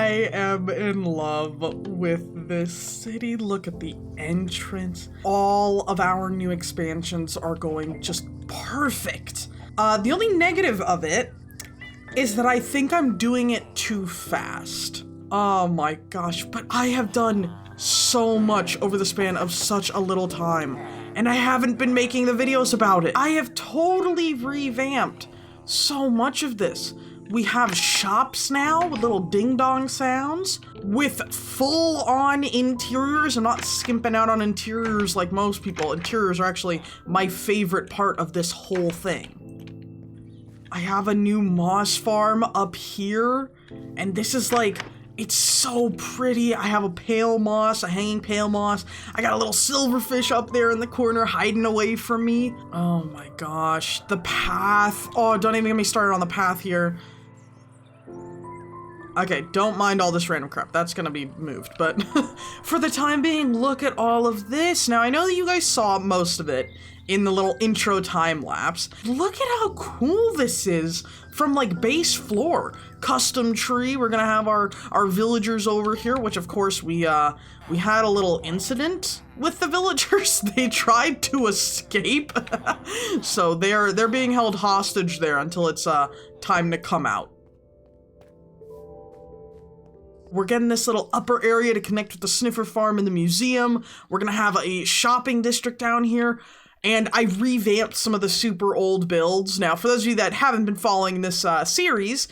I am in love with this city. Look at the entrance. All of our new expansions are going just perfect. The only negative of it is that I think I'm doing it too fast. Oh my gosh, but I have done so much over the span of such a little time, and I haven't been making the videos about it. I have totally revamped so much of this. We have shops now with little ding-dong sounds, with full-on interiors. I'm not skimping out on interiors like most people. Interiors are actually my favorite part of this whole thing. I have a new moss farm up here, and this is like, it's so pretty. I have a pale moss, a hanging pale moss. I got a little silverfish up there in the corner hiding away from me. Oh my gosh, the path. Oh, don't even get me started on the path here. Okay, don't mind all this random crap. That's gonna be moved, but for the time being, look at all of this. Now, I know that you guys saw most of it in the little intro time lapse. Look at how cool this is from like base floor. Custom tree. We're gonna have our villagers over here, which of course we had a little incident with the villagers. They tried to escape. So they're being held hostage there until it's time to come out. We're getting this little upper area to connect with the sniffer farm and the museum. We're gonna have a shopping district down here. And I revamped some of the super old builds. Now, for those of you that haven't been following this series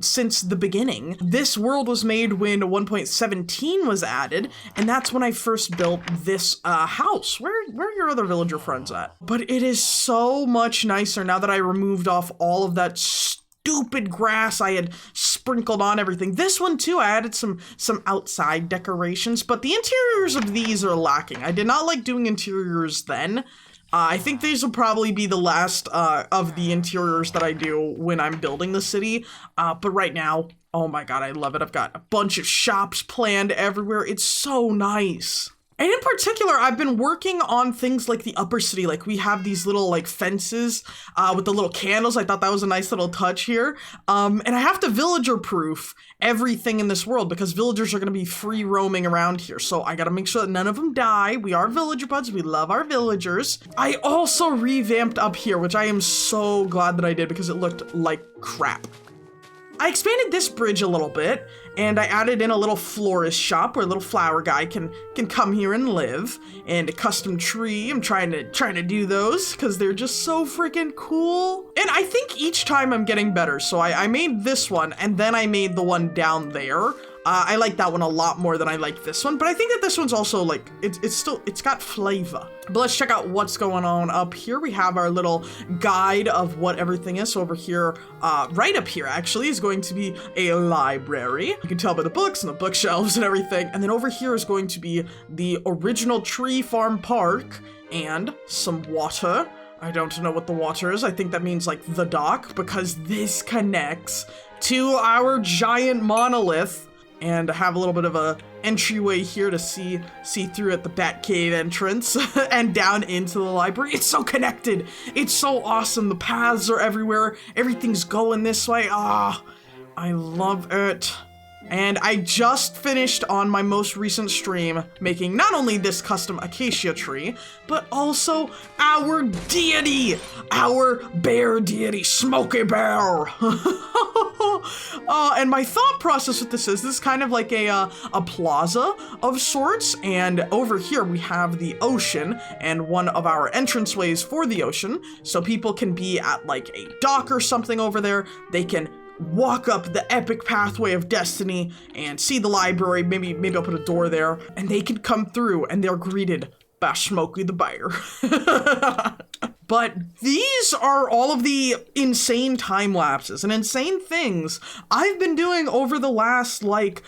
since the beginning, this world was made when 1.17 was added, and that's when I first built this house. Where are your other villager friends at? But it is so much nicer now that I removed off all of that stupid grass I had sprinkled on everything. This one too, I added some outside decorations, but the interiors of these are lacking. I did not like doing interiors then. I think these will probably be the last of the interiors that I do when I'm building the city. But right now, oh my god, I love it. I've got a bunch of shops planned everywhere. It's so nice. And in particular, I've been working on things like the upper city. Like we have these little like fences with the little candles. I thought that was a nice little touch here. And I have to villager proof everything in this world because villagers are going to be free roaming around here. So I got to make sure that none of them die. We are villager buds. We love our villagers. I also revamped up here, which I am so glad that I did because it looked like crap. I expanded this bridge a little bit, and I added in a little florist shop where a little flower guy can come here and live, and a custom tree. I'm trying to do those because they're just so freaking cool. And I think each time I'm getting better. So I made this one, and then I made the one down there. I like that one a lot more than I like this one, but I think that this one's also like, it's got flavor. But let's check out what's going on up here. We have our little guide of what everything is. So over here, right up here actually is going to be a library. You can tell by the books and the bookshelves and everything. And then over here is going to be the original tree farm park and some water. I don't know what the water is. I think that means like the dock because this connects to our giant monolith. And I have a little bit of a entryway here to see through at the Batcave entrance and down into the library. It's so connected. It's so awesome. The paths are everywhere. Everything's going this way. Ah, I love it. And I just finished on my most recent stream making not only this custom acacia tree, but also our deity, our bear deity, Smokey Bear. And my thought process with this is kind of like a plaza of sorts, and over here we have the ocean and one of our entranceways for the ocean, so people can be at like a dock or something over there. They can walk up the epic pathway of destiny and see the library. Maybe I'll put a door there, and they can come through and they're greeted by Smokey the Bear. But these are all of the insane time lapses and insane things I've been doing over the last, like,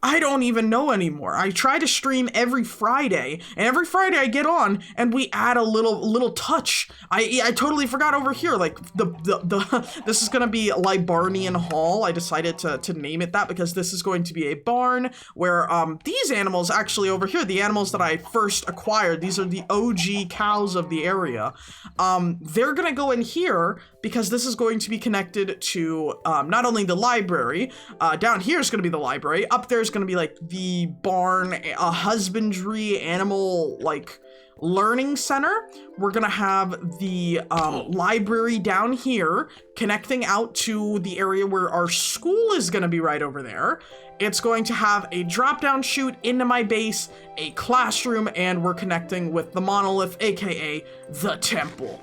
I don't even know anymore. I try to stream every Friday, and every Friday I get on and we add a little touch. I totally forgot over here, like this is gonna be Libarnian Hall. I decided to name it that because this is going to be a barn where these animals actually over here, the animals that I first acquired, these are the OG cows of the area. They're gonna go in here because this is going to be connected to not only the library, down here is gonna be the library, up there is gonna be like the barn, a husbandry animal like learning center. We're gonna have the library down here connecting out to the area where our school is gonna be right over there. It's going to have a drop down chute into my base, a classroom, and we're connecting with the monolith, aka the temple.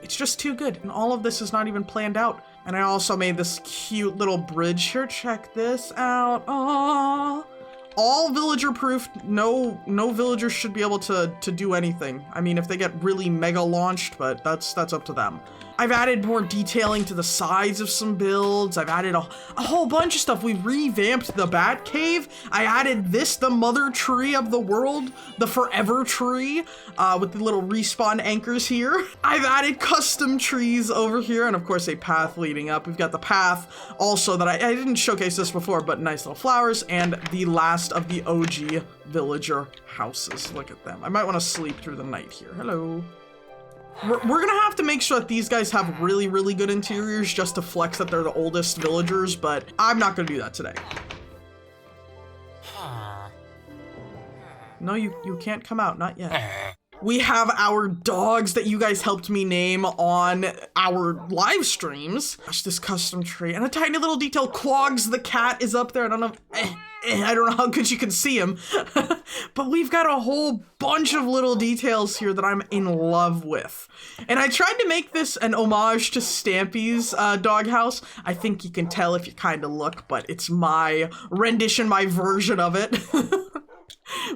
It's just too good, and all of this is not even planned out. And I also made this cute little bridge here. Check this out. Aww. All villager proof. No villagers should be able to do anything. I mean, if they get really mega launched, but that's up to them. I've added more detailing to the sides of some builds. I've added a whole bunch of stuff. We've revamped the Batcave. I added this, the mother tree of the world, the forever tree, with the little respawn anchors here. I've added custom trees over here, and of course a path leading up. We've got the path also that I didn't showcase this before, but nice little flowers, and the last of the OG villager houses. Look at them. I might want to sleep through the night here. Hello. We're gonna have to make sure that these guys have really, really good interiors just to flex that they're the oldest villagers, but I'm not gonna do that today. No, you can't come out, not yet. We have our dogs that you guys helped me name on our live streams. Gosh, this custom tree and a tiny little detail. Quogs the cat is up there. I don't know. I don't know how good you can see him, but we've got a whole bunch of little details here that I'm in love with. And I tried to make this an homage to Stampy's doghouse. I think you can tell if you kind of look, but it's my rendition, my version of it.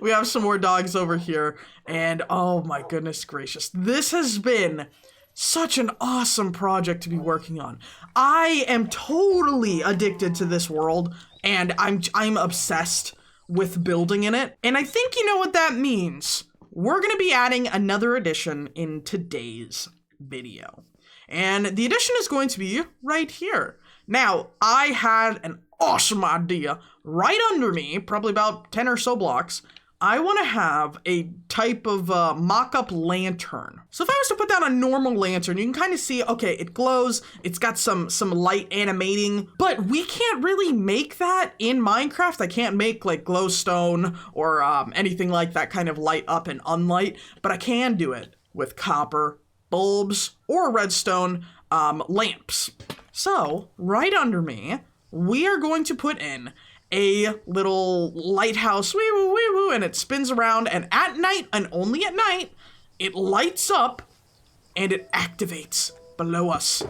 We have some more dogs over here, and oh my goodness gracious, this has been such an awesome project to be working on. I am totally addicted to this world, and I'm obsessed with building in it. And I think you know what that means. We're gonna be adding another addition in today's video. And the addition is going to be right here. Now, I had an awesome idea right under me, probably about 10 or so blocks. I want to have a type of mock-up lantern. So if I was to put down a normal lantern, you can kind of see, okay, it glows, it's got some light animating, but we can't really make that in Minecraft. I can't make like glowstone or anything like that kind of light up and unlight, but I can do it with copper bulbs or redstone lamps. So right under me, we are going to put in a little lighthouse, wee woo, wee woo, and it spins around, and at night, and only at night, it lights up, and it activates below us.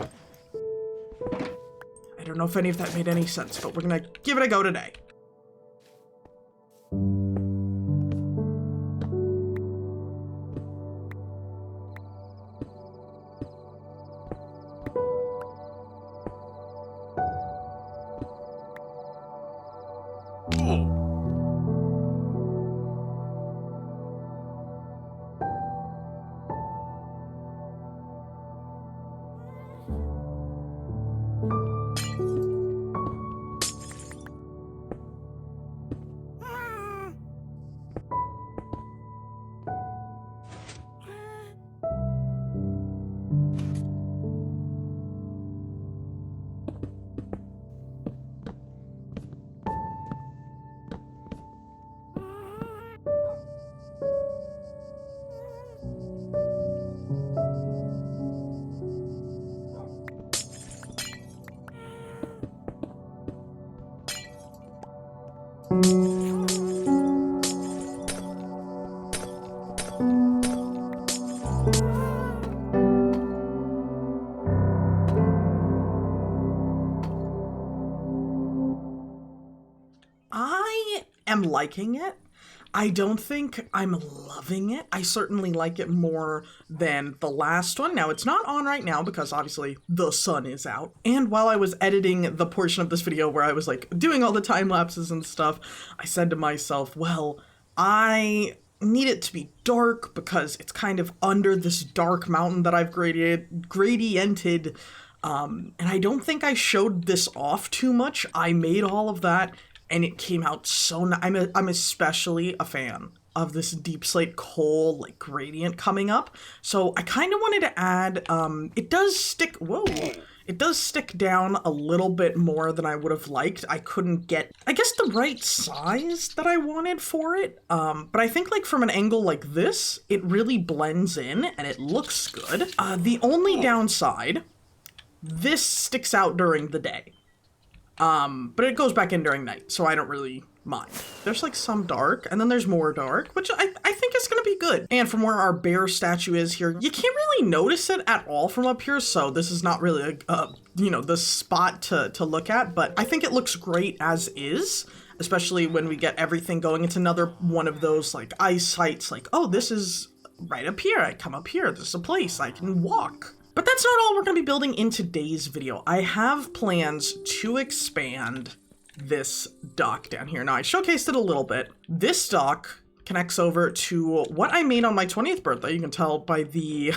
I don't know if any of that made any sense, but we're gonna give it a go today. I am liking it. I don't think I'm loving it. I certainly like it more than the last one. Now, it's not on right now because obviously the sun is out. And while I was editing the portion of this video where I was like doing all the time lapses and stuff, I said to myself, well, I need it to be dark because it's kind of under this dark mountain that I've gradiented. And I don't think I showed this off too much. I made all of that and it came out so nice. I'm especially a fan of this deep slate coal like gradient coming up. So I kind of wanted to add, it does stick down a little bit more than I would have liked. I couldn't get, I guess, the right size that I wanted for it. But I think like from an angle like this, it really blends in and it looks good. The only downside, this sticks out during the day. But it goes back in during night, so I don't really mind. There's like some dark, and then there's more dark, which I think is gonna be good. And from where our bear statue is here, you can't really notice it at all from up here, so this is not really the spot to look at, but I think it looks great as is, especially when we get everything going. It's another one of those like eyesights, like, oh, this is right up here. I come up here, this is a place I can walk. But that's not all we're going to be building in today's video. I have plans to expand this dock down here. Now, I showcased it a little bit. This dock connects over to what I made on my 20th birthday. You can tell by the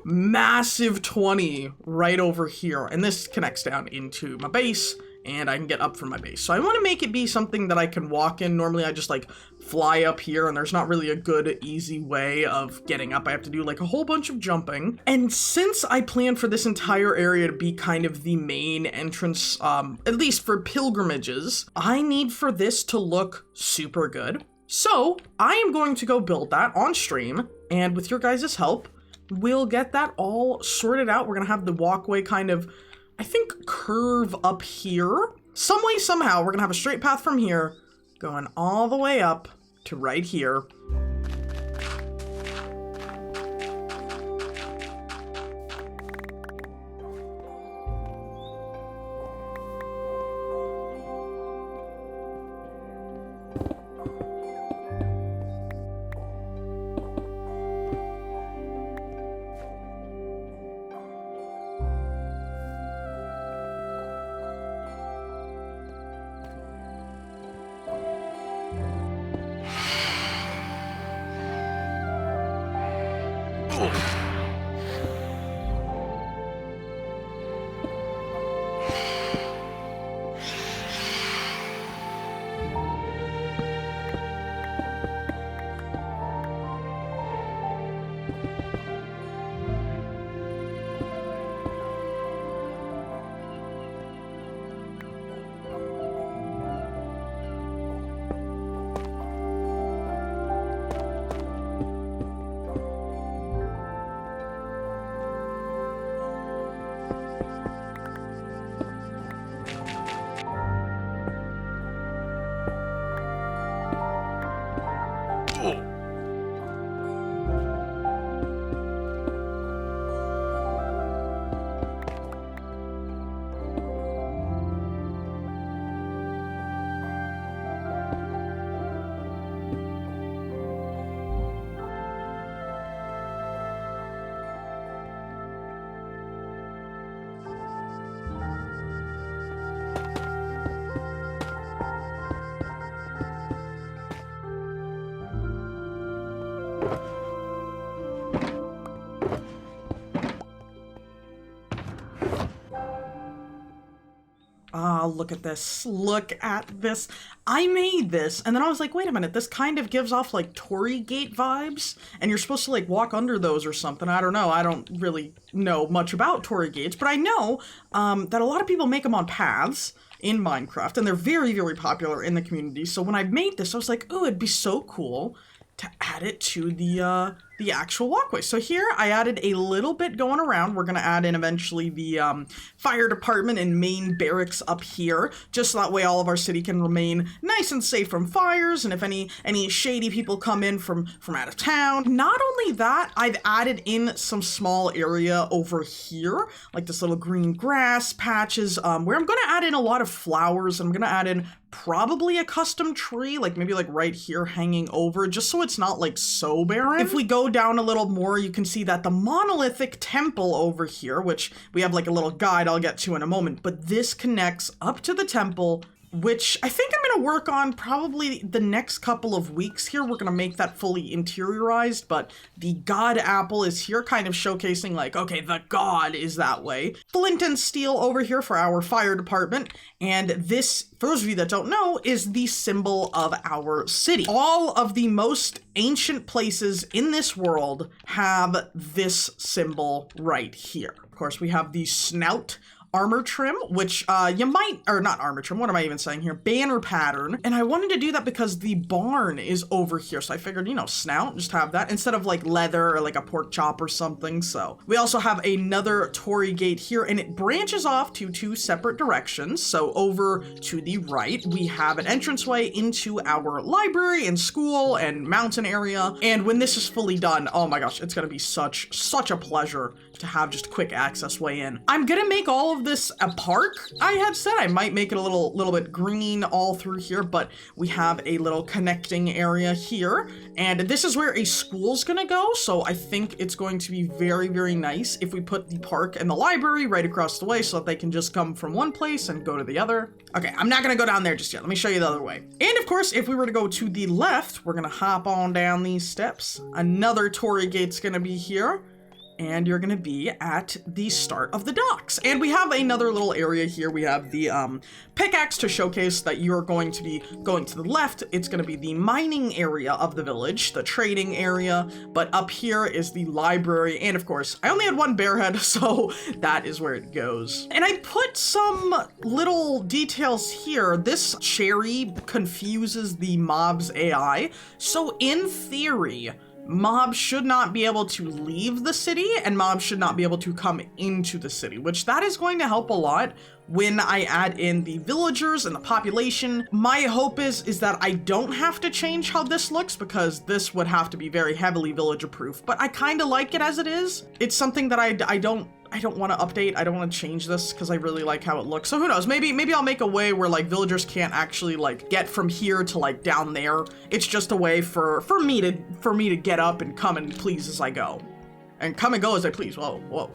massive 20 right over here. And this connects down into my base, and I can get up from my base. So I want to make it be something that I can walk in. Normally I just like fly up here and there's not really a good, easy way of getting up. I have to do like a whole bunch of jumping. And since I plan for this entire area to be kind of the main entrance, at least for pilgrimages, I need for this to look super good. So I am going to go build that on stream, and with your guys' help, we'll get that all sorted out. We're gonna have the walkway kind of, I think, curve up here. Some way, somehow, we're gonna have a straight path from here going all the way up to right here. Ah, look at this. Look at this. I made this, and then I was like, wait a minute, this kind of gives off like Torii Gate vibes, and you're supposed to like walk under those or something. I don't know. I don't really know much about Torii Gates, but I know that a lot of people make them on paths in Minecraft, and they're very, very popular in the community. So when I made this, I was like, oh, it'd be so cool to add it to the the actual walkway. So here I added a little bit going around. We're going to add in eventually the fire department and main barracks up here, just so that way all of our city can remain nice and safe from fires, and if any shady people come in from out of town. Not only that, I've added in some small area over here, like this little green grass patches, where I'm going to add in a lot of flowers. I'm going to add in probably a custom tree, like maybe like right here hanging over, just so it's not like so barren. If we go down a little more, you can see that the monolithic temple over here, which we have like a little guide I'll get to in a moment, but this connects up to the temple, which I think I'm going to work on probably the next couple of weeks here. We're going to make that fully interiorized, but the god apple is here, kind of showcasing like, okay, the god is that way. Flint and steel over here for our fire department, and this, for those of you that don't know, is the symbol of our city. All of the most ancient places in this world have this symbol right here. Of course, we have the snout armor trim, which you might, or not armor trim, what am I even saying here? Banner pattern. And I wanted to do that because the barn is over here. So I figured, you know, snout, just have that instead of like leather or like a pork chop or something. So we also have another Torii gate here, and it branches off to two separate directions. So over to the right, we have an entranceway into our library and school and mountain area. And when this is fully done, oh my gosh, it's gonna be such a pleasure to have just quick access way in. I'm gonna make all of this a park. I had said I might make it a little bit green all through here, but we have a little connecting area here, and this is where a school's gonna go, so I think it's going to be very, very nice if we put the park and the library right across the way so that they can just come from one place and go to the other. Okay, I'm not gonna go down there just yet. Let me show you the other way. And of course, if we were to go to the left, we're gonna hop on down these steps. Another Torii gate's gonna be here, and you're gonna be at the start of the docks. And we have another little area here. We have the pickaxe to showcase that you're going to be going to the left. It's gonna be the mining area of the village, the trading area, but up here is the library. And of course, I only had one bear head, so that is where it goes. And I put some little details here. This cherry confuses the mob's AI. So in theory, mobs should not be able to leave the city, and mobs should not be able to come into the city, which that is going to help a lot when I add in the villagers and the population. My hope is that I don't have to change how this looks, because this would have to be very heavily villager proof, but I kind of like it as it is. It's something that I don't want to update. I don't want to change this because I really like how it looks. So who knows? Maybe I'll make a way where like villagers can't actually like get from here to like down there. It's just a way for me to get up and come and please as I go. And come and go as I please. Whoa.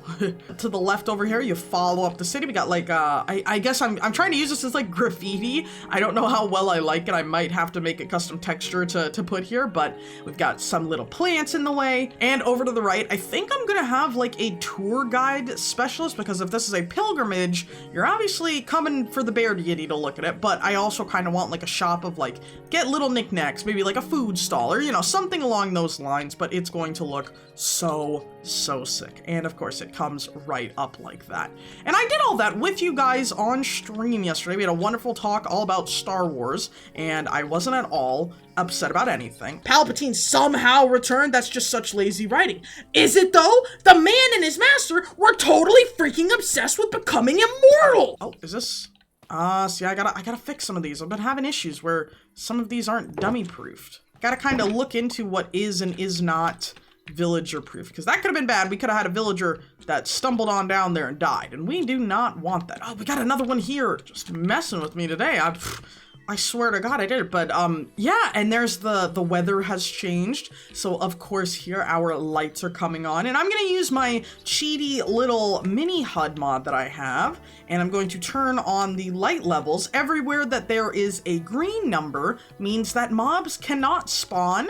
To the left over here, you follow up the city. We got like, I guess I'm trying to use this as like graffiti. I don't know how well I like it. I might have to make a custom texture to put here, but we've got some little plants in the way. And over to the right, I think I'm gonna have like a tour guide specialist, because if this is a pilgrimage, you're obviously coming for the bear deity to look at it, but I also kind of want like a shop of like, get little knickknacks, maybe like a food stall or, you know, something along those lines, but it's going to look so sick. And of course it comes right up like that. And I did all that with you guys on stream yesterday. We had a wonderful talk all about Star Wars, and I wasn't at all upset about anything. Palpatine somehow returned. That's just such lazy writing. Is it though? The man and his master were totally freaking obsessed with becoming immortal. Oh, is this? See, I gotta fix some of these. I've been having issues where some of these aren't dummy proofed. Gotta kind of look into what is and is not villager proof, because that could have been bad. We could have had a villager that stumbled on down there and died, and we do not want that. Oh, we got another one here just messing with me today. I swear to God I did it. But yeah, and there's the weather has changed, so of course here our lights are coming on, and I'm gonna use my cheaty little mini HUD mod that I have, and I'm going to turn on the light levels. Everywhere that there is a green number means that mobs cannot spawn.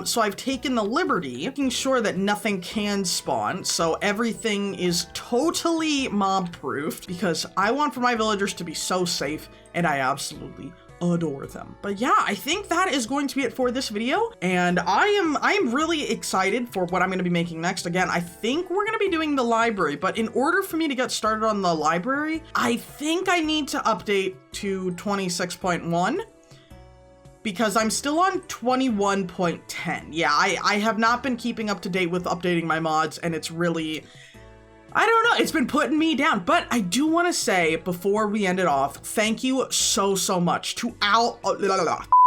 So I've taken the liberty making sure that nothing can spawn, so everything is totally mob-proofed, because I want for my villagers to be so safe, and I absolutely adore them. But yeah, I think that is going to be it for this video, and I am really excited for what I'm going to be making next. Again, I think we're going to be doing the library, but in order for me to get started on the library, I think I need to update to 26.1. because I'm still on 21.10. Yeah, I have not been keeping up to date with updating my mods, and it's really, I don't know, it's been putting me down. But I do want to say, before we end it off, thank you so much to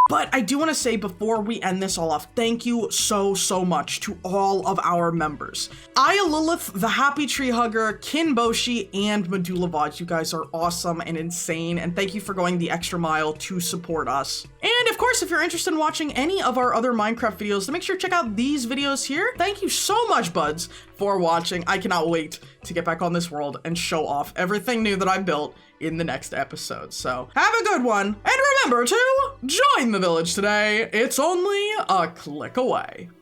But I do want to say before we end this all off, thank you so much to all of our members. Aya Lilith, the Happy Treehugger, Kinboshi, and Medulla Budz. You guys are awesome and insane, and thank you for going the extra mile to support us. And of course, if you're interested in watching any of our other Minecraft videos, then make sure to check out these videos here. Thank you so much, Budz, for watching. I cannot wait to get back on this world and show off everything new that I built in the next episode. So have a good one, and remember to join the village today. It's only a click away.